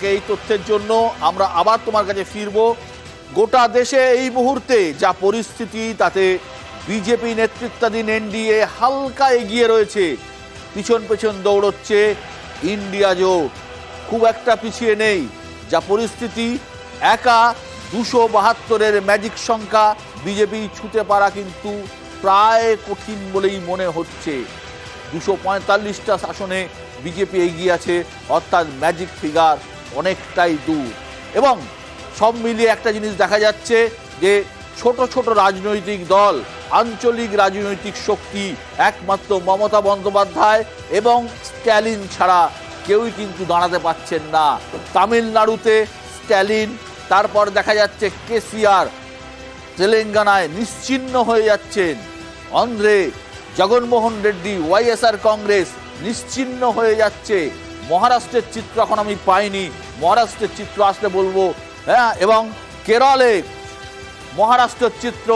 তোমাকে এই তথ্যের জন্য। আমরা আবার তোমার কাছে ফিরব। গোটা দেশে এই মুহূর্তে যা পরিস্থিতি, তাতে বিজেপি নেতৃত্বাধীন এনডিএ হালকা এগিয়ে রয়েছে, পিছন পেছন দৌড়চ্ছে ইন্ডিয়া জোট, খুব একটা পিছিয়ে নেই। যা পরিস্থিতি, একা 272-এর ম্যাজিক সংখ্যা বিজেপি ছুঁতে পারা কিন্তু প্রায় কঠিন বলেই মনে হচ্ছে। 245টা আসনে বিজেপি এগিয়ে আছে, অর্থাৎ ম্যাজিক ফিগার অনেকটাই দূর। এবং সব মিলিয়ে একটা জিনিস দেখা যাচ্ছে যে ছোট ছোট রাজনৈতিক দল, আঞ্চলিক রাজনৈতিক শক্তি, একমাত্র মমতা বন্দ্যোপাধ্যায় এবং স্ট্যালিন ছাড়া কেউই কিন্তু দাঁড়াতে পারছেন না। তামিলনাড়ুতে স্ট্যালিন, তারপর দেখা যাচ্ছে কেসিআর তেলেঙ্গানায় নিশ্চিহ্ন হয়ে যাচ্ছেন, অন্ধ্রে জগনমোহন রেড্ডি ওয়াইএসআর কংগ্রেস নিশ্চিহ্ন হয়ে যাচ্ছে। মহারাষ্ট্রের চিত্র এখন আমি পাইনি, মহারাষ্ট্রের চিত্র আসলে বলবো। হ্যাঁ, এবং কেরলে মহারাষ্ট্রের চিত্র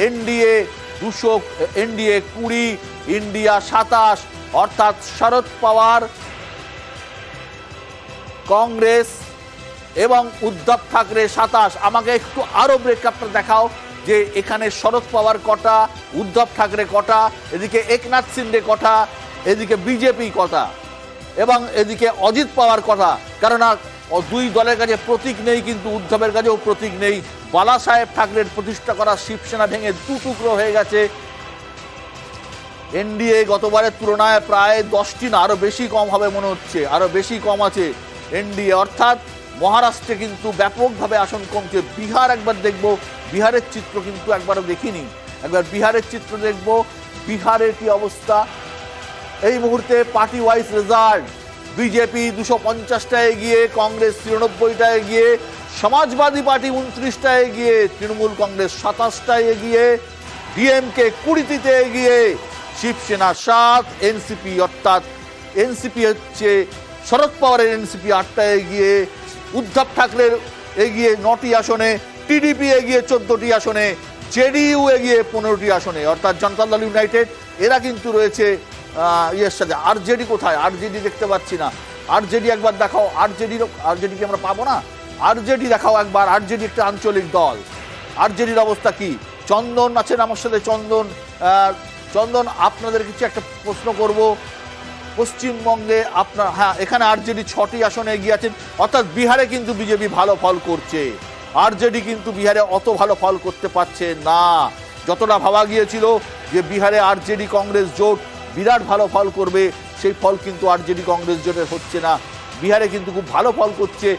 এনডিএ 20, ইন্ডিয়া 27, অর্থাৎ শরদ পাওয়ার কংগ্রেস এবং উদ্ধব ঠাকরে 27। আমাকে একটু আরো ব্রেকআপটা দেখাও যে এখানে শরদ পাওয়ার কটা, উদ্ধব ঠাকরে কটা, এদিকে একনাথ শিন্ডে কটা, এদিকে বিজেপি কটা, এবং এদিকে অজিত পাওয়ার কথা। কেননা দুই দলের কাছে প্রতীক নেই, কিন্তু উদ্ধবের কাছেও প্রতীক নেই। বালা সাহেব ঠাকরের প্রতিষ্ঠা করা শিবসেনা ভেঙে দু টুকরো হয়ে গেছে। এনডিএ গতবারের তুলনায় প্রায় 10টি না আরো বেশি কম হবে মনে হচ্ছে, আরো বেশি কম আছে এনডিএ। অর্থাৎ মহারাষ্ট্রে কিন্তু ব্যাপকভাবে আসন কমছে। বিহার একবার দেখব, বিহারের চিত্র কিন্তু একবারও দেখিনি, একবার বিহারের চিত্র দেখব। বিহারের কি অবস্থা এই মুহূর্তে? পার্টি ওয়াইজ রেজাল্ট, বিজেপি 250টায় এগিয়ে, কংগ্রেস 93টায় এগিয়ে, সমাজবাদী পার্টি 29টায় এগিয়ে, তৃণমূল কংগ্রেস 27টায় এগিয়ে, ডিএমকে 20তে এগিয়ে, শিবসেনা 7, এনসিপি অর্থাৎ এনসিপি হচ্ছে শরদ পাওয়ারের এনসিপি 8টায় এগিয়ে, উদ্ধব ঠাকরের এগিয়ে 9টি আসনে, টিডিপি এগিয়ে 14টি আসনে, জেডিইউ এগিয়ে 15টি আসনে, অর্থাৎ জনতা দল ইউনাইটেড এরা কিন্তু রয়েছে ইয়ের সাথে। আরজেডি কোথায়? আরজেডি দেখতে পাচ্ছি না। আরজেডি একবার দেখাও। আরজেডি কি আমরা পাবো না? আরজেডি দেখাও একবার। আরজেডি একটা আঞ্চলিক দল, আরজেডির অবস্থা কি? চন্দন আছেন আমার সাথে। চন্দন, আপনাদের কিছু একটা প্রশ্ন করব। পশ্চিমবঙ্গে আপনার, হ্যাঁ, এখানে আরজেডি 6টি আসনে এগিয়ে আছেন, অর্থাৎ বিহারে কিন্তু বিজেপি ভালো ফল করছে, আরজেডি কিন্তু বিহারে অত ভালো ফল করতে পারছে না। যতটা ভাবা গিয়েছিল যে বিহারে আরজেডি কংগ্রেস জোট বিরাট ভালো ফল করবে, সেই ফল কিন্তু আরজেডি কংগ্রেস জোটের হচ্ছে না। বিহারে কিন্তু খুব ভালো ফল করছে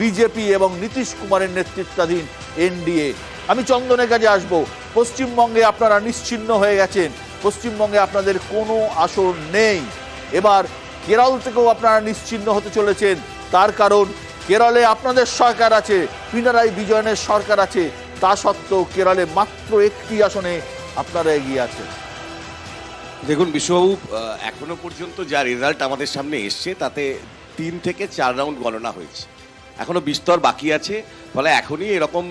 বিজেপি এবং নীতিশ কুমারের নেতৃত্বাধীন এনডিএ। আমি চন্দনের কাছে আসবো। পশ্চিমবঙ্গে আপনারা নিশ্চিহ্ন হয়ে গেছেন, পশ্চিমবঙ্গে আপনাদের কোনো আসন নেই। এবার কেরল থেকেও আপনারা নিশ্চিহ্ন হতে চলেছেন, তার কারণ কেরলে আপনাদের সরকার আছে, পিনারাই বিজয়নের সরকার আছে, তা সত্ত্বেও কেরলে মাত্র 1টি আসনে আপনারা এগিয়ে আছেন। দেখুন বিশ্ববাবু, এখনো পর্যন্ত যা রেজাল্ট আমাদের সামনে এসছে তাতে 3 থেকে 4 রাউন্ড গণনা হয়েছে, এখনো বিস্তর বাকি আছে। ফলে এখনই এরকম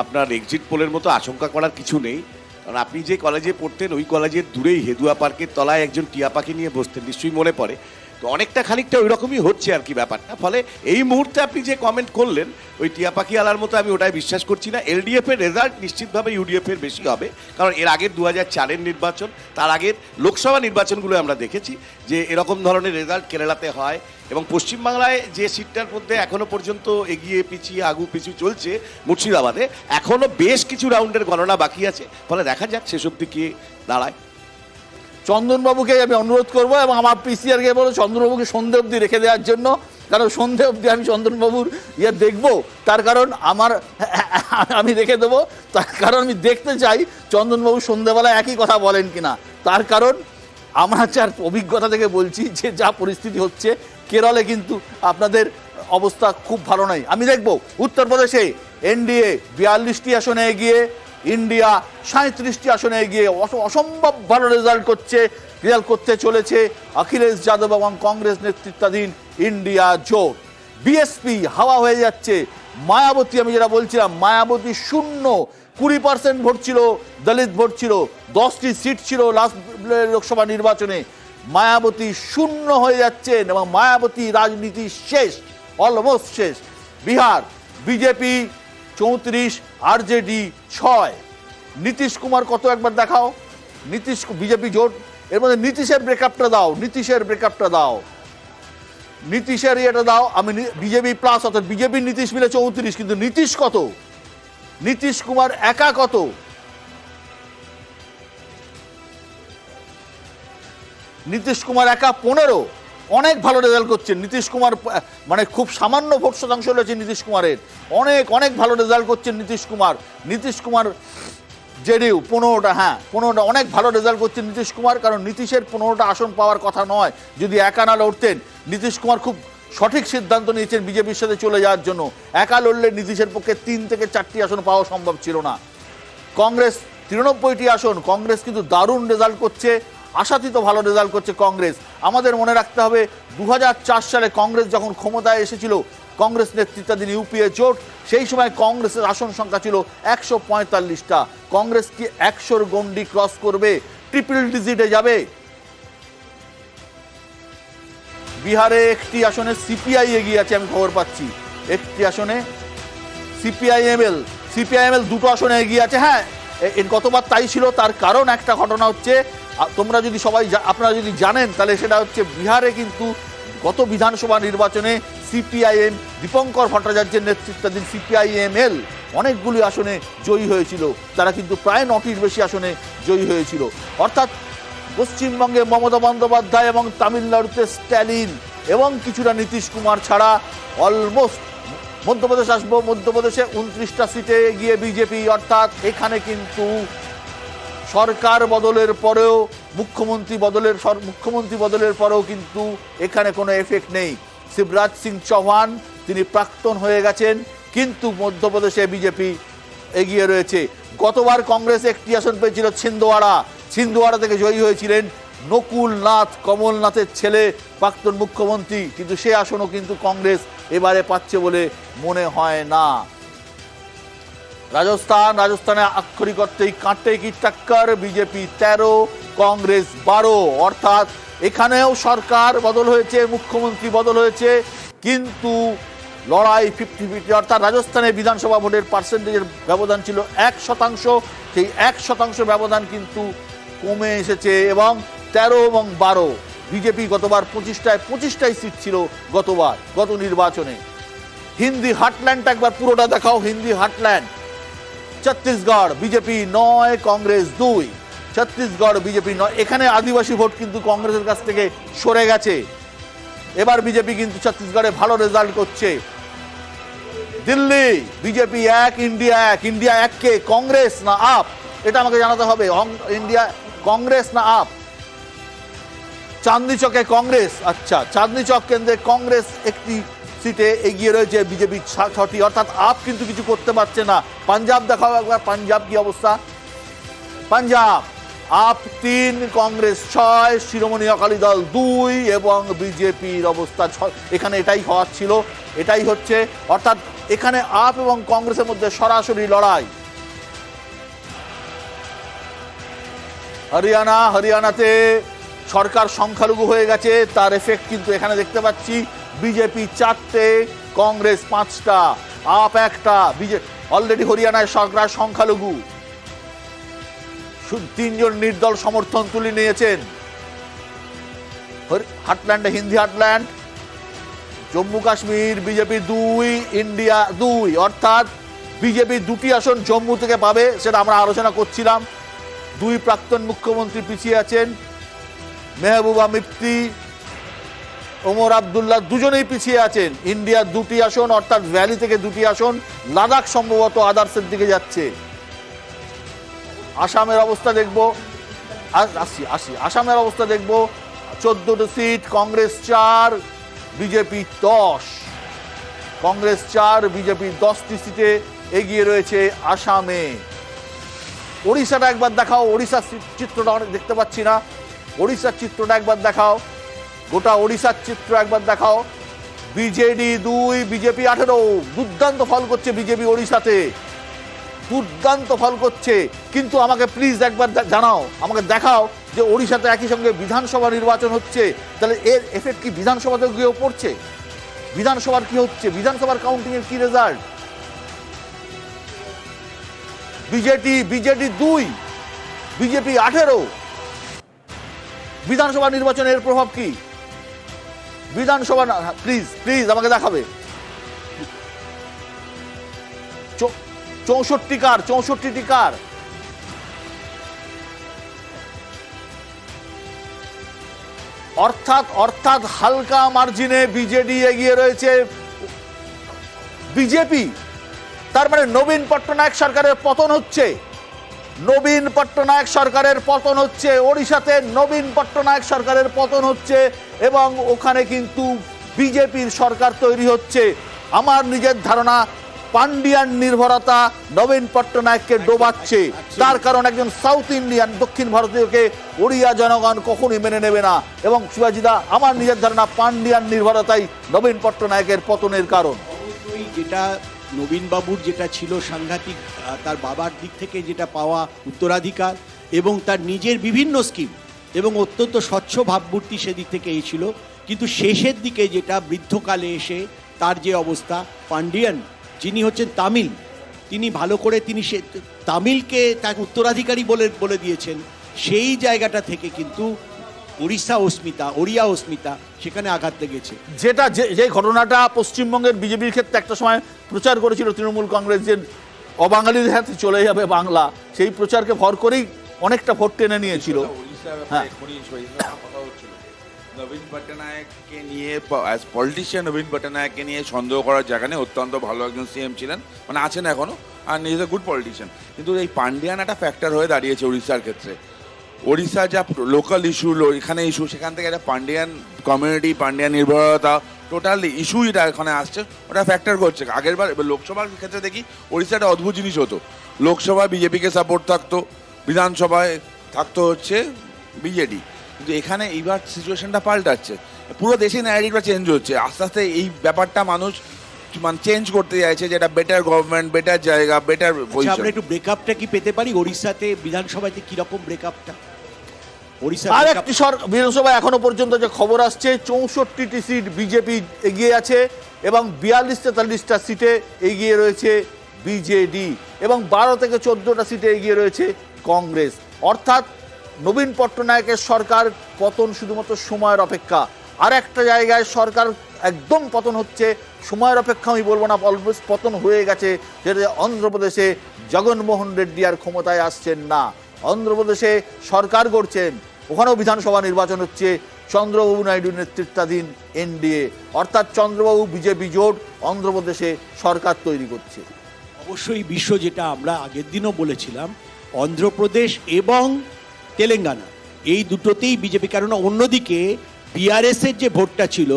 আপনার এক্সিট পোলের মতো আশঙ্কা করার কিছু নেই। কারণ আপনি যে কলেজে পড়তেন ওই কলেজের দূরেই হেদুয়া পার্কের তলায় একজন টিয়া পাখি নিয়ে বসতেন, নিশ্চয়ই মনে পড়ে। তো অনেকটা খানিকটা ওই রকমই হচ্ছে আর কি ব্যাপারটা। ফলে এই মুহূর্তে আপনি যে কমেন্ট করলেন ওই টিয়া পাখি আলার মতো আমি ওটাই বিশ্বাস করছি না। এলডিএফ এর রেজাল্ট নিশ্চিতভাবে ইউডিএফ এর বেশি হবে, কারণ এর আগের 2004-এর নির্বাচন, তার আগের লোকসভা নির্বাচনগুলো আমরা দেখেছি যে এরকম ধরনের রেজাল্ট কেরালাতে হয়। এবং পশ্চিমবাংলায় যে সিটটার মধ্যে এখনো পর্যন্ত এগিয়ে পিছিয়ে আগু পিছু চলছে মুর্শিদাবাদে, এখনো বেশ কিছু রাউন্ডের গণনা বাকি আছে। ফলে দেখা যাক শেষ অবধি কি দাঁড়ায়। চন্দনবাবুকে আমি অনুরোধ করবো এবং আমার পিসিআরকে বলো চন্দনবাবুকে সন্ধে অবধি রেখে দেওয়ার জন্য, কারণ সন্ধে অবধি আমি চন্দনবাবুর দেখবো। তার কারণ আমি রেখে দেবো, তার কারণ আমি দেখতে চাই চন্দনবাবু সন্ধেবেলায় একই কথা বলেন কিনা। তার কারণ আমরা যার অভিজ্ঞতা থেকে বলছি যে যা পরিস্থিতি হচ্ছে কেরলে কিন্তু আপনাদের অবস্থা খুব ভালো নয়। আমি দেখব উত্তরপ্রদেশে এনডিএ 42টি আসনে এগিয়ে, ইন্ডিয়া 37টি আসনে এগিয়ে অসম্ভব ভালো রেজাল্ট করতে চলেছে অখিলেশ যাদব এবং কংগ্রেস নেতৃত্বাধীন ইন্ডিয়া জোট। বিএসপি হাওয়া হয়ে যাচ্ছে। মায়াবতী, আমি যেটা বলছিলাম, মায়াবতী 20% ভোট ছিল, দলিত ভোট ছিল, 10টি সিট ছিল লাস্ট লোকসভা নির্বাচনে। মায়াবতী 0 হয়ে যাচ্ছেন এবং মায়াবতী রাজনীতি শেষ। অলমোস্ট শেষ। Bihar BJP 34, RJD 6। নীতিশ কুমার কত একবার দেখাও। নীতিশ বিজেপি জোট, এর মধ্যে নীতিশের ব্রেকআপটা দাও, নীতিশের ব্রেকআপটা দাও, নীতিশের ইয়েটা দাও। আমি বিজেপি প্লাস, অর্থাৎ বিজেপি নীতিশ মিলে 34, কিন্তু নীতিশ কত, নীতিশ কুমার একা কত? নীতিশ কুমার একা 15। অনেক ভালো রেজাল্ট করছেন নীতিশ কুমার, মানে খুব সামান্য ভোট শতাংশ রয়েছে নীতিশ কুমারের, অনেক অনেক ভালো রেজাল্ট করছেন নীতিশ কুমার। নীতিশ কুমার জেডিইউ 15টা, হ্যাঁ 15টা, অনেক ভালো রেজাল্ট করছেন নীতিশ কুমার। কারণ নীতিশের 15টা আসন পাওয়ার কথা নয় যদি একা না লড়তেন। নীতিশ কুমার খুব সঠিক সিদ্ধান্ত নিয়েছেন বিজেপির সাথে চলে যাওয়ার জন্য। একা লড়লে নীতিশের পক্ষে 3 থেকে 4টি আসন পাওয়া সম্ভব ছিল না। কংগ্রেস 93টি আসন, কংগ্রেস কিন্তু দারুণ রেজাল্ট করছে, আশাতীত ভালো রেজাল্ট করছে কংগ্রেস। আমাদের মনে রাখতে হবে 2004 সালে কংগ্রেস যখন ক্ষমতায় এসেছিল, কংগ্রেস নেতৃত্বাধীন ইউপিএ জোট, সেই সময় কংগ্রেসের আসন সংখ্যা ছিল 145টা। কংগ্রেস কি 100-র গন্ডি ক্রস করবে, ট্রিপল ডিজিটে যাবে? বিহারে একটি আসনে সিপিআই এগিয়ে আছে, আমি খবর পাচ্ছি। একটি আসনে সিপিআইএমএল 2টো আসনে এগিয়ে আছে। হ্যাঁ, গতবার তাই ছিল। তার কারণ একটা ঘটনা হচ্ছে, তোমরা যদি আপনারা যদি জানেন তাহলে সেটা হচ্ছে বিহারে কিন্তু গত বিধানসভা নির্বাচনে সিপিআইএম দীপঙ্কর ভট্টাচার্যের নেতৃত্বাধীন সিপিআইএমএল অনেকগুলি আসনে জয়ী হয়েছিল। তারা কিন্তু প্রায় 9টির বেশি আসনে জয়ী হয়েছিল। অর্থাৎ পশ্চিমবঙ্গে মমতা বন্দ্যোপাধ্যায় এবং তামিলনাড়ুতে স্ট্যালিন এবং কিছুটা নীতিশ কুমার ছাড়া অলমোস্ট, মধ্যপ্রদেশ আসবো, মধ্যপ্রদেশে 29টা সিটে গিয়ে বিজেপি। অর্থাৎ এখানে কিন্তু সরকার বদলের পরেও, মুখ্যমন্ত্রী বদলের পরেও কিন্তু এখানে কোনো এফেক্ট নেই। শিবরাজ সিং চৌহান তিনি প্রাক্তন হয়ে গেছেন, কিন্তু মধ্যপ্রদেশে বিজেপি এগিয়ে রয়েছে। গতবার কংগ্রেস একটি আসন পেয়েছিল ছিন্দওয়াড়া থেকে জয়ী হয়েছিলেন নকুল নাথ, কমলনাথের ছেলে, প্রাক্তন মুখ্যমন্ত্রী, কিন্তু সে আসনও কিন্তু কংগ্রেস পাচ্ছে বলে মনে হয় না। রাজস্থানে আক্ষরিক অর্থেই কাঁটে কি টক্কর, বিজেপি 13, কংগ্রেস 12। অর্থাৎ এখানেও সরকার বদল হয়েছে, মুখ্যমন্ত্রী বদল হয়েছে, কিন্তু লড়াই 50-50। অর্থাৎ রাজস্থানে বিধানসভা ভোটের পার্সেন্টেজের ব্যবধান ছিল 1%, সেই 1% ব্যবধান কিন্তু কমে এসেছে, এবং 13 এবং 12 বিজেপি গতবার 25টাই সিট ছিল গত নির্বাচনে। হিন্দি হার্টল্যান্ড একবার পুরোটা দেখাও। Hindi heartland Chhattisgarh BJP 9, Congress 2। Chhattisgarh BJP 9। এখানে আদিবাসী ভোট কিন্তু কংগ্রেসের কাছ থেকে সরে গেছে। এবার বিজেপি কিন্তু ছত্তিশগড়ে ভালো রেজাল্ট করছে। Delhi BJP 1, India 1। ইন্ডিয়া 1 কে কংগ্রেস না আপ, এটা আমাকে জানাতে হবে। ইন্ডিয়া কংগ্রেস না আপ? চাঁদনি চকে কংগ্রেস। আচ্ছা, চাঁদনি চক কেন্দ্রে কংগ্রেস একটি সিটে এগিয়ে রয়েছে, বিজেপি 6টি। অর্থাৎ আপ কিন্তু কিছু করতে পারছে না। পাঞ্জাব দেখাও একবার, পাঞ্জাব কি অবস্থা? পাঞ্জাব আপ 3, কংগ্রেস 6, শিরোমণি অকালি দল 2 এবং বিজেপির অবস্থা 6। এখানে এটাই হওয়ার ছিল, এটাই হচ্ছে। অর্থাৎ এখানে আপ এবং কংগ্রেসের মধ্যে সরাসরি লড়াই। হরিয়ানাতে সরকার সংখ্যালঘু হয়ে গেছে, তার এফেক্ট কিন্তু এখানে দেখতে পাচ্ছি। বিজেপি 4টে, কংগ্রেস 5টা, আপ 1টা। অলরেডি হরিয়ানায় সরকার সংখ্যালঘু, 3 জন নির্দল সমর্থন তুলে নিয়েছেন। হার্টল্যান্ডে Hindi heartland, Jammu Kashmir BJP 2, India 2। অর্থাৎ বিজেপি 2টি আসন জম্মু থেকে পাবে, সেটা আমরা আলোচনা করছিলাম। 2 প্রাক্তন মুখ্যমন্ত্রী পিছিয়ে আছেন, মেহবুবা মুফতি, ওমর আবদুল্লাহ, দুজনেই পিছিয়ে আছেন। ইন্ডিয়া 2টি আসন, অর্থাৎ ভ্যালি থেকে 2টি আসন, লাদাখ সম্ভবত আদার্সের দিকে যাচ্ছে। আসামের অবস্থা দেখব, আসামের অবস্থা দেখব। 14টি seat, Congress 4, BJP 10। Congress 4, BJP 10টি সিটে এগিয়ে রয়েছে আসামে। ওড়িশাটা একবার দেখাও। ওড়িশার চিত্রটা অনেক দেখতে পাচ্ছি না। ওড়িশার চিত্রটা একবার দেখাও, গোটা ওড়িশার চিত্র একবার দেখাও। BJD 2, BJP 18। দুর্দান্ত ফল করছে বিজেপি ওড়িশাতে, দুর্দান্ত ফল করছে। কিন্তু আমাকে প্লিজ একবার জানাও, আমাকে দেখাও যে ওড়িশাতে একই সঙ্গে বিধানসভা নির্বাচন হচ্ছে, তাহলে এর এফেক্ট কি বিধানসভাতে গিয়েও পড়ছে? বিধানসভার কি হচ্ছে, বিধানসভার কাউন্টিং এর কি রেজাল্ট? BJD 2, BJP 18। বিধানসভা নির্বাচনের প্রভাব কি? বিধানসভা, প্লিজ আমাকে দেখাবে 64টি কার? অর্থাৎ হালকা মার্জিনে বিজেডি এগিয়ে রয়েছে বিজেপি। তার মানে নবীন পট্টনায়ক সরকারের পতন হচ্ছে, নবীন পট্টনায়ক সরকারের পতন হচ্ছে, ওড়িশাতে নবীন পট্টনায়ক সরকারের পতন হচ্ছে এবং ওখানে কিন্তু বিজেপির সরকার তৈরি হচ্ছে। আমার নিজের ধারণা পান্ডিয়ান নির্ভরতা নবীন পট্টনায়ককে ডোবাচ্ছে। তার কারণ একজন সাউথ ইন্ডিয়ান, দক্ষিণ ভারতীয়কে ওড়িয়া জনগণ কখনোই মেনে নেবে না। এবং শিবাজিদা, আমার নিজের ধারণা পান্ডিয়ান নির্ভরতাই নবীন পট্টনায়কের পতনের কারণ। অবশ্যই যেটা নবীনবাবুর যেটা ছিল সাংঘাতিক, তার বাবার দিক থেকে যেটা পাওয়া উত্তরাধিকার এবং তার নিজের বিভিন্ন স্কিম এবং অত্যন্ত স্বচ্ছ ভাবমূর্তি সেদিক থেকে এই ছিল। কিন্তু শেষের দিকে যেটা বৃদ্ধকালে এসে তার যে অবস্থা, পান্ডিয়ান যিনি হচ্ছেন তামিল, তিনি ভালো করে তিনি সে তামিলকে তাকে উত্তরাধিকারী বলে দিয়েছেন। সেই জায়গাটা থেকে কিন্তু ওড়িয়া অস্মিতা সেখানে আঘাত লেগেছে। যেটা যে ঘটনাটা পশ্চিমবঙ্গের বিজেপির ক্ষেত্রে একটা সময় প্রচার করেছিল তৃণমূল কংগ্রেস, যে অবাঙালিদের হাতে চলে যাবে বাংলা, সেই প্রচারকে ভর করেই অনেকটা ভোট টেনে নিয়েছিল। হ্যাঁ, নবীন পট্টনায়ককে নিয়ে অ্যাজ পলিটিশিয়ান নবীন পট্টনায়ককে নিয়ে সন্দেহ করার জায়গা নেই। অত্যন্ত ভালো একজন সিএম ছিলেন, মানে আছেন এখনো, আর ইজ এ গুড পলিটিশিয়ান। কিন্তু এই পান্ডিয়ান একটা ফ্যাক্টর হয়ে দাঁড়িয়েছে উড়িষ্যার ক্ষেত্রে। ওড়িশা যা লোকাল ইস্যু, এখানে ইস্যু, সেখান থেকে একটা পান্ডিয়ান কমিউনিটি, পান্ডিয়ান নির্ভরতা, টোটাল ইস্যু যেটা এখানে আসছে ওটা ফ্যাক্টর করছে। আগেরবার লোকসভার ক্ষেত্রে দেখি ওড়িশাটা অদ্ভুত জিনিস হতো, লোকসভায় বিজেপিকে সাপোর্ট থাকতো, বিধানসভায় থাকতো হচ্ছে বিজেডি। কিন্তু এখানে এইবার সিচুয়েশনটা পাল্টাচ্ছে, পুরো দেশে ন্যারেটিভটা চেঞ্জ হচ্ছে আস্তে আস্তে। এই ব্যাপারটা মানুষ মানে চেঞ্জ করতে চাইছে, যেটা বেটার গভর্নমেন্ট, বেটার জায়গা, বেটার পজিশন। আমরা একটু ব্রেকআপটা কি পেতে পারি ওড়িশাতে বিধানসভাতে কি রকম ব্রেকআপটা? আর একটি বিধানসভায় এখনো পর্যন্ত যে খবর আসছে 64টি সিট বিজেপি এগিয়ে আছে এবং 42-43টা সিটে এগিয়ে রয়েছে বিজেডি এবং 12 থেকে 14টা সিটে এগিয়ে রয়েছে কংগ্রেস। অর্থাৎ নবীন পট্টনায়কের সরকার পতন শুধুমাত্র সময়ের অপেক্ষা। আর একটা জায়গায় সরকার একদম পতন হচ্ছে, সময়ের অপেক্ষা আমি বলবো না, অলমোস্ট পতন হয়ে গেছে, যেটা অন্ধ্রপ্রদেশে জগনমোহন রেড্ডি আর ক্ষমতায় আসছেন না। অন্ধ্রপ্রদেশে সরকার গড়ছেন, ওখানেও বিধানসভা নির্বাচন হচ্ছে চন্দ্রবাবু নাইডুর নেতৃত্বাধীন এনডিএ, অর্থাৎ চন্দ্রবাবু বিজেপি জোট অন্ধ্রপ্রদেশে সরকার তৈরি করছে। অবশ্যই বিশ্ব, যেটা আমরা আগের দিনও বলেছিলাম, অন্ধ্রপ্রদেশ এবং তেলেঙ্গানা এই দুটোতেই বিজেপি, কারণ অন্যদিকে বিআরএসের যে ভোটটা ছিল,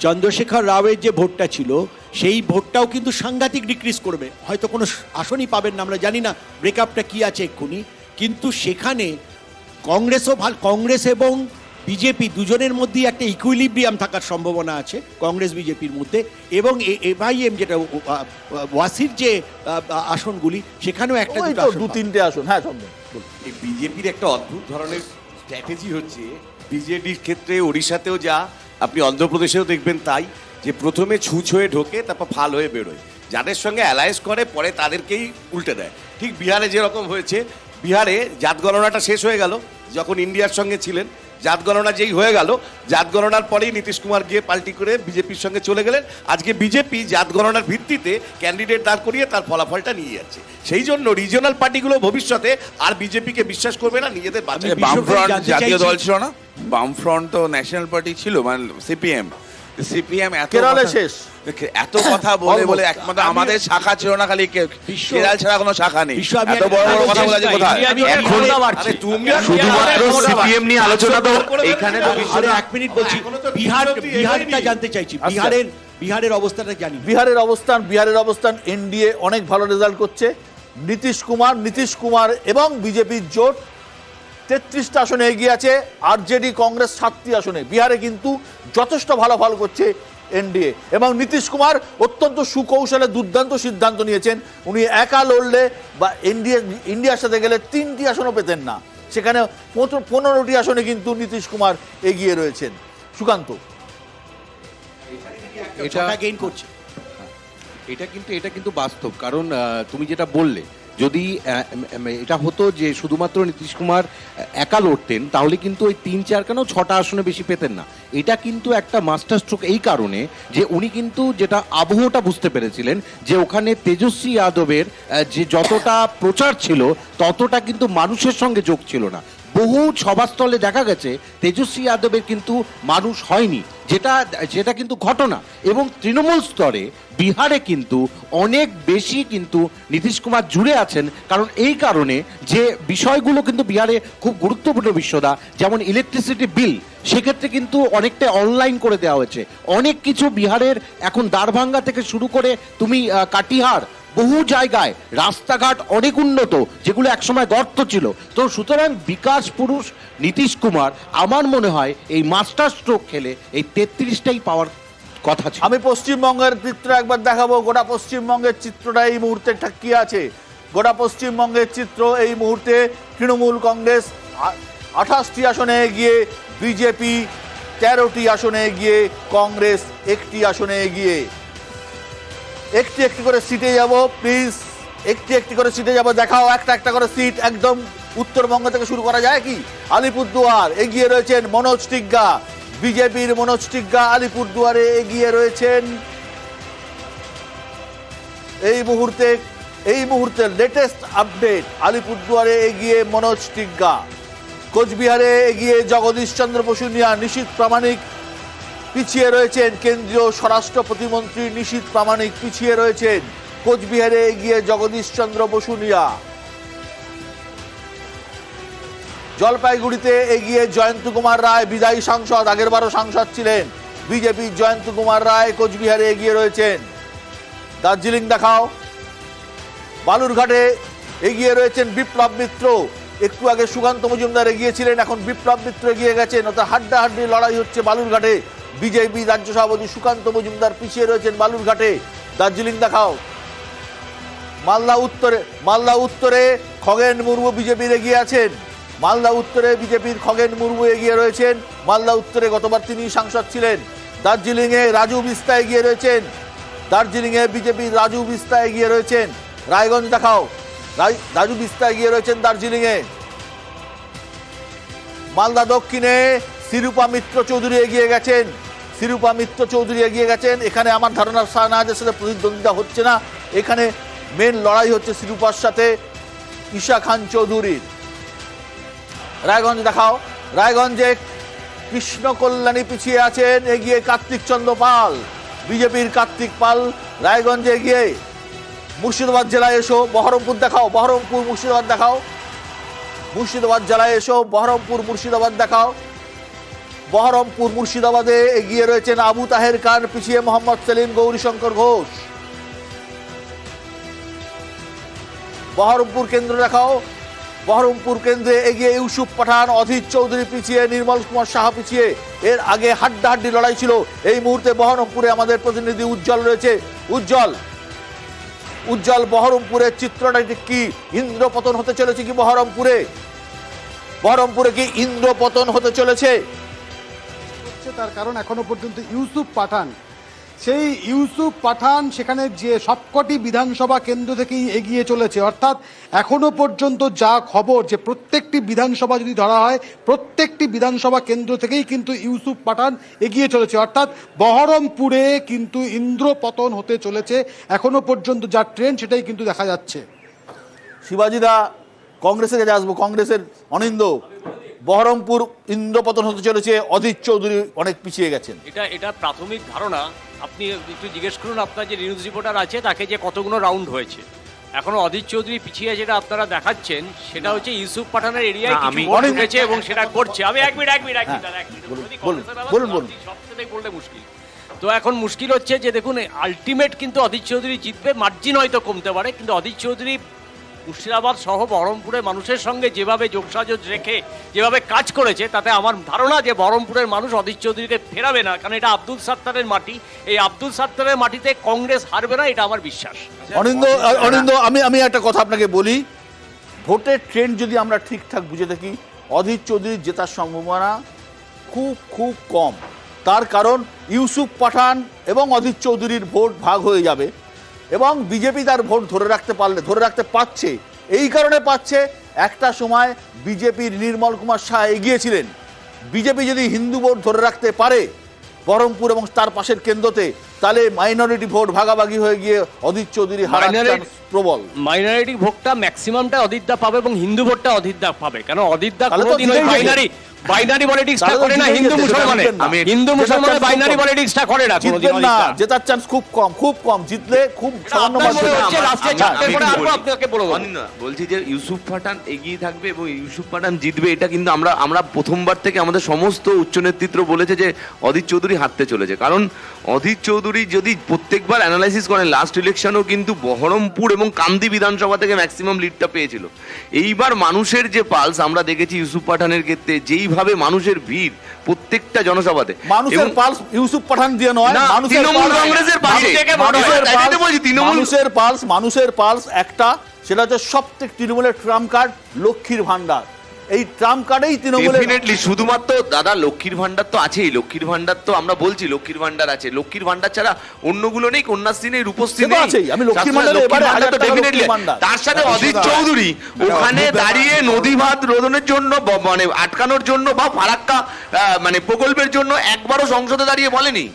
চন্দ্রশেখর রাওয়ের যে ভোটটা ছিল, সেই ভোটটাও কিন্তু সাংঘাতিক ডিক্রিজ করবে, হয়তো কোনো আসনই পাবেন না, আমরা জানি না ব্রেকআপটা কি আছে এক্ষুনি। কিন্তু সেখানে কংগ্রেস এবং বিজেপি দুজনের মধ্যেই একটা ইকুইলিব্রিয়াম থাকার সম্ভাবনা আছে কংগ্রেস বিজেপির মধ্যে। এবং এমআইএম যেটা ওয়াসির যে আসনগুলি, সেখানেও একটা 2-3টে আসন। হ্যাঁ, এই বিজেপির একটা অদ্ভুত ধরনের স্ট্র্যাটেজি হচ্ছে বিজেডির ক্ষেত্রে, ওড়িশাতেও যা, আপনি অন্ধ্রপ্রদেশেও দেখবেন তাই, যে প্রথমে ছুঁচ হয়ে ঢোকে, তারপর ফাল হয়ে বেরোয়, যাদের সঙ্গে অ্যালায়েন্স করে পরে তাদেরকেই উল্টে দেয়। ঠিক বিহারে যেরকম হয়েছে, বিহারে জাত গণনাটা শেষ হয়ে গেল যখন ইন্ডিয়ার সঙ্গে ছিলেন, জাত গণনা যেই হয়ে গেল, জাত গণনার পরেই নীতিশ কুমার গিয়ে পাল্টি করে বিজেপির সঙ্গে চলে গেলেন। আজকে বিজেপি জাত গণনার ভিত্তিতে ক্যান্ডিডেট দাঁড় করিয়ে তার ফলাফলটা নিয়ে যাচ্ছে। সেই জন্য রিজিওনাল পার্টিগুলো ভবিষ্যতে আর বিজেপিকে বিশ্বাস করবে না, নিজেদের বামফ্রন্ট জাতীয় দল ছিল না, বামফ্রন্ট তো ন্যাশনাল পার্টি ছিল, মানে সিপিএম কেরলে শেষ, এত কথা বলে একমাত্র আমাদের শাখা ছিল না, খালি কেরাল ছাড়া কোনো শাখা নেই। এত বড় বড় কথা বলা যায় কোথায়? শুধুমাত্র সিপিএম নিয়ে আলোচনা তো এখানে তো। এক মিনিট বলছি, বিহারটা জানতে চাইছি, বিহারের অবস্থাটা জানি। বিহারের অবস্থান এনডিএ অনেক ভালো রেজাল্ট করছে। নীতিশ কুমার এবং বিজেপির জোট 33টা আসনে এগিয়ে আছে, আরজেডি কংগ্রেস 7টি আসনে। বিহারে কিন্তু যথেষ্ট ভালো ফল করছে এনডিএ এবং নীতিশ কুমার অত্যন্ত সুকৌশলে দুর্দান্ত সিদ্ধান্ত নিয়েছেন। উনি একা লড়লে বা ইন্ডিয়ার সাথে গেলে 3টি আসনও পেতেন না, সেখানে 15টি আসনে কিন্তু নীতিশ কুমার এগিয়ে রয়েছেন। সুকান্ত, ছটা গেইন করছে। এটা কিন্তু বাস্তব, কারণ তুমি যেটা বললে, যদি এটা হতো যে শুধুমাত্র নীতিশ কুমার একা লড়তেন, তাহলে কিন্তু ওই 3-4 কেন 6টা আসনে বেশি পেতেন না। এটা কিন্তু একটা মাস্টার স্ট্রোক এই কারণে যে উনি কিন্তু যেটা আবহটা বুঝতে পেরেছিলেন যে ওখানে তেজস্বী যাদবের যে যতটা প্রচার ছিল ততটা কিন্তু মানুষের সঙ্গে যোগ ছিল না। বহু সভাস্থলে দেখা গেছে তেজস্বী যাদবের কিন্তু মানুষ হয়নি, যেটা কিন্তু ঘটনা। এবং তৃণমূল স্তরে বিহারে কিন্তু অনেক বেশি কিন্তু নীতিশ কুমার জুড়ে আছেন, কারণ এই কারণে যে বিষয়গুলো কিন্তু বিহারে খুব গুরুত্বপূর্ণ বিষয়দা, যেমন ইলেকট্রিসিটি বিল, সেক্ষেত্রে কিন্তু অনেকটা অনলাইন করে দেওয়া হয়েছে। অনেক কিছু বিহারের এখন দ্বারভাঙ্গা থেকে শুরু করে তুমি কাটিহার, বহু জায়গায় রাস্তাঘাট অনেক উন্নত, যেগুলো একসময় গর্ত ছিল। তো সুতরাং বিকাশ পুরুষ নীতিশ কুমার আমার মনে হয় এই মাস্টার স্ট্রোক খেলে এই 33টাই পাওয়ার কথা ছিল। আমি পশ্চিমবঙ্গের চিত্র একবার দেখাবো। গোটা পশ্চিমবঙ্গের চিত্রটা এই মুহূর্তে ঠিক কি আছে। গোটা পশ্চিমবঙ্গের চিত্র এই মুহূর্তে তৃণমূল কংগ্রেস 28টি আসনে এগিয়ে, বিজেপি 13টি আসনে এগিয়ে, কংগ্রেস 1টি আসনে এগিয়ে। একটি একটি করে সিটে যাব প্লিজ, একটি একটি করে সিটে যাব, দেখাও একটা একটা করে সিট। একদম উত্তরবঙ্গ থেকে শুরু করা যায় কি? আলিপুরদুয়ার এগিয়ে রয়েছেন মনোজ টিগ্গা, বিজেপির মনোজ টিগ্গা আলিপুরদুয়ারে এগিয়ে রয়েছেন। এই মুহূর্তে লেটেস্ট আপডেট, আলিপুরদুয়ারে এগিয়ে মনোজ টিগ্গা। কোচবিহারে এগিয়ে জগদীশ চন্দ্র বসুনিয়া, নিশীথ প্রামাণিক পিছিয়ে রয়েছেন। কেন্দ্রীয় স্বরাষ্ট্র প্রতিমন্ত্রী নিশীথ প্রামাণিক পিছিয়ে রয়েছেন। কোচবিহারে এগিয়ে জগদীশ চন্দ্র বসুনিয়া। জলপাইগুড়িতে এগিয়ে জয়ন্ত কুমার রায়, বিদায়ী সাংসদ, আগেরবারও সাংসদ ছিলেন। বিজেপির জয়ন্ত কুমার রায় কোচবিহারে এগিয়ে রয়েছেন। দার্জিলিং দেখাও। বালুরঘাটে এগিয়ে রয়েছেন বিপ্লব মিত্র। একটু আগে সুকান্ত মজুমদার এগিয়েছিলেন, এখন বিপ্লব মিত্র এগিয়ে গেছেন। অর্থাৎ হাড্ডাহাড্ডি লড়াই হচ্ছে বালুরঘাটে। বিজেপি রাজ্য সভাপতি সুকান্ত মজুমদার পিছিয়ে রয়েছেন বালুরঘাটে। দার্জিলিং দেখাও। মালদা উত্তরে খগেন মুর্মু বিজেপির এগিয়ে আছেন। মালদা উত্তরে বিজেপির খগেন মুর্মু এগিয়ে রয়েছেন। মালদা উত্তরে গতবার তিনি সাংসদ ছিলেন। দার্জিলিংয়ে রাজু বিস্তা এগিয়ে রয়েছেন। দার্জিলিংয়ে বিজেপির রাজু বিস্তা এগিয়ে রয়েছেন। রায়গঞ্জ দেখাও। রাজু বিস্তা এগিয়ে রয়েছেন দার্জিলিংয়ে। মালদা দক্ষিণে শিরূপা মিত্র চৌধুরী এগিয়ে গেছেন। শিরূপা মিত্র চৌধুরী এগিয়ে গেছেন। এখানে আমার ধারণা শাহনাজের সাথে প্রতিদ্বন্দ্বিতা হচ্ছে না, এখানে মেন লড়াই হচ্ছে শিরূপার সাথে ঈশা খান চৌধুরীর। রায়গঞ্জ দেখাও। রায়গঞ্জে কৃষ্ণ কল্যাণী পিছিয়ে আছেন, এগিয়ে কার্তিক চন্দ্র পাল, বিজেপির কার্তিক পাল রায়গঞ্জে এগিয়ে। মুর্শিদাবাদ জেলায় এসো। বহরমপুর দেখাও। বহরমপুর মুর্শিদাবাদ দেখাও। মুর্শিদাবাদ জেলায় এসো। বহরমপুর মুর্শিদাবাদ দেখাও। বহরমপুর মুর্শিদাবাদে এগিয়ে রয়েছেন আবু তাহের খান, পিছিয়ে মোহাম্মদ সেলিম, গৌরীশঙ্কর ঘোষ। বহরমপুর কেন্দ্র দেখাও। বহরমপুর কেন্দ্রে এগিয়ে ইউসুফ পাঠান, অধীর চৌধুরী পিছিয়ে, নির্মল কুমার সাহা পিছিয়ে। এর আগে হাড্ডাহাড্ডি লড়াই ছিল। এই মুহূর্তে বহরমপুরে আমাদের প্রতিনিধি উজ্জ্বল রয়েছে। উজ্জ্বল, বহরমপুরের চিত্রটা কি? ইন্দ্রপতন হতে চলেছে কি বহরমপুরে? বহরমপুরে কি ইন্দ্রপতন হতে চলেছে? তার কারণ এখনো পর্যন্ত ইউসুফ পাঠান, সেই ইউসুফ পাঠান সেখানে যে সবকটি বিধানসভা কেন্দ্র থেকেই এগিয়ে চলেছে। অর্থাৎ এখনো পর্যন্ত যা খবর, যে প্রত্যেকটি বিধানসভা যদি ধরা হয়, প্রত্যেকটি বিধানসভা কেন্দ্র থেকেই কিন্তু ইউসুফ পাঠান এগিয়ে চলেছে। অর্থাৎ বহরমপুরে কিন্তু ইন্দ্রপতন হতে চলেছে এখনো পর্যন্ত যা ট্রেন্ড, সেটাই কিন্তু দেখা যাচ্ছে। শিবাজিদা, কংগ্রেসের কাছে আসবো। কংগ্রেসের অনিন্দ, বহরমপুর ইন্দ্রপতন হতে চলেছে, অধীর চৌধুরী অনেক পিছিয়ে গেছেন। এটা প্রাথমিক ধারণা। আপনি একটু জিজ্ঞেস করুন আপনার যে নিউজ রিপোর্টার আছে তাকে, যে কতগুলো রাউন্ড হয়েছে। এখনো অধীর চৌধুরী পিছিয়ে যেটা আপনারা দেখাচ্ছেন সেটা হচ্ছে ইউসুফ পাঠানের এরিয়ায় কিছু ভোট উঠেছে এবং সেটা করছে। আমি এক মিনিট বলুন। সবচেয়ে বললে মুশকিল তো এখন মুশকিল হচ্ছে যে দেখুন, আলটিমেট কিন্তু অধীর চৌধুরী জিতবে। মার্জিন হয়তো কমতে পারে, কিন্তু অধীর চৌধুরী মুর্শিদাবাদ সহ বহরমপুরের মানুষের সঙ্গে যেভাবে যোগসাজশ রেখে যেভাবে কাজ করেছে, তাতে আমার ধারণা যে বহরমপুরের মানুষ অধীর চৌধুরীকে ফেরাবে না, কারণ এটা আব্দুল সাত্তারের মাটি। এই আব্দুল সাত্তারের মাটিতে কংগ্রেস হারবে না, এটা আমার বিশ্বাস। অনিন্দ, আমি একটা কথা আপনাকে বলি। ভোটের ট্রেন্ড যদি আমরা ঠিকঠাক বুঝে থাকি, অধীর চৌধুরীর জেতার সম্ভাবনা খুব খুব কম। তার কারণ ইউসুফ পাঠান এবং অধীর চৌধুরীর ভোট ভাগ হয়ে যাবে এবং বিজেপি তার ভোট ধরে রাখতে পারছে। এই কারণে পাচ্ছে, একটা সময় বিজেপির নির্মল কুমার শাহ এগিয়েছিলেন। বিজেপি যদি হিন্দু ভোট ধরে রাখতে পারে বহরমপুর এবং তার পাশের কেন্দ্রতে, তাহলে মাইনরিটি ভোট ভাগাভাগি হয়ে গিয়ে অধীর চৌধুরী হারার চান্স প্রবল। মাইনরিটি ভোটটা ম্যাক্সিমামটা অদিতদা পাবে এবং হিন্দু ভোটটা অদিতদা পাবে, কারণ অদিতদা তাহলে তো কোনোদিন ওই জিতেই বাইনারি পলিটিক্সটা তাহলে তো করে না। জিতেই হিন্দু যেতে, মুসলমানে জিতবেন না। হিন্দু মুসলমানে জেতার বাইনারি chance খুব পলিটিক্সটা করে না কোনোদিন জিতবেন না, অদিতদা। জেতার চান্স খুব কম, জিতলে খুব সামান্য আপনার মনে মার্জিনে। হচ্ছে রাষ্ট্রীয় চাপের পরে আরো আপনাকে বলবো। অনিন্দা, বলছি যে ইউসুফ পাঠান এগিয়ে থাকবে এবং ইউসুফ পাঠান জিতবে, এটা কিন্তু আমরা প্রথমবার থেকে আমাদের সমস্ত উচ্চ নেতৃত্ব বলেছে যে অধীর চৌধুরী হারতে চলেছে। কারণ অধীর চৌধুরী যদি প্রত্যেকবার অ্যানালাইসিস করেন, লাস্ট ইলেকশনেও কিন্তু বহরমপুর এবং কান্দি বিধানসভা থেকে ম্যাক্সিমাম লিডটা পেয়েছিল। এইবার মানুষের যে পালস আমরা দেখেছি ইউসুফ পাঠানের ক্ষেত্রে, যেইভাবে মানুষের ভিড় প্রত্যেকটা জনসভাতে, মানুষের পালস ইউসুফ পাঠান দিয়ে নয়, না, মানুষের তৃণমূল পালস- কংগ্রেসের পাশে। মানুষের পালস একটা, সেটা হচ্ছে সবথেকে তৃণমূলের ট্রাম্প কার্ড লক্ষ্মীর ভান্ডার। এই ট্রাম্প কার্ডেই তৃণমূলের ডেফিনেটলি শুধুমাত্র দাদা লক্ষ্মীর ভান্ডার তো আছেই, লক্ষ্মীর ভান্ডার তো আমরা বলছি লক্ষ্মীর ভান্ডার আছে, লক্ষ্মীর ভান্ডার ছাড়া অন্যগুলো নেই, কন্যাশ্রী নেই, রূপশ্রী সে তো নেই, আছেই। আমি লক্ষ্মীর তার সাথে ভান্ডারে লক্ষ্মীর এবারে ভান্ডার তো 1000 টাকা definitely। লক্ষ্মীর ভান্ডার। তার সাথে অধীর চৌধুরী ওখানে দাঁড়িয়ে নদী ভাত রোধনের জন্য মানে আটকানোর জন্য বা ফারাক্কা মানে প্রকল্পের জন্য একবারও সংসদে দাঁড়িয়ে বলেনি।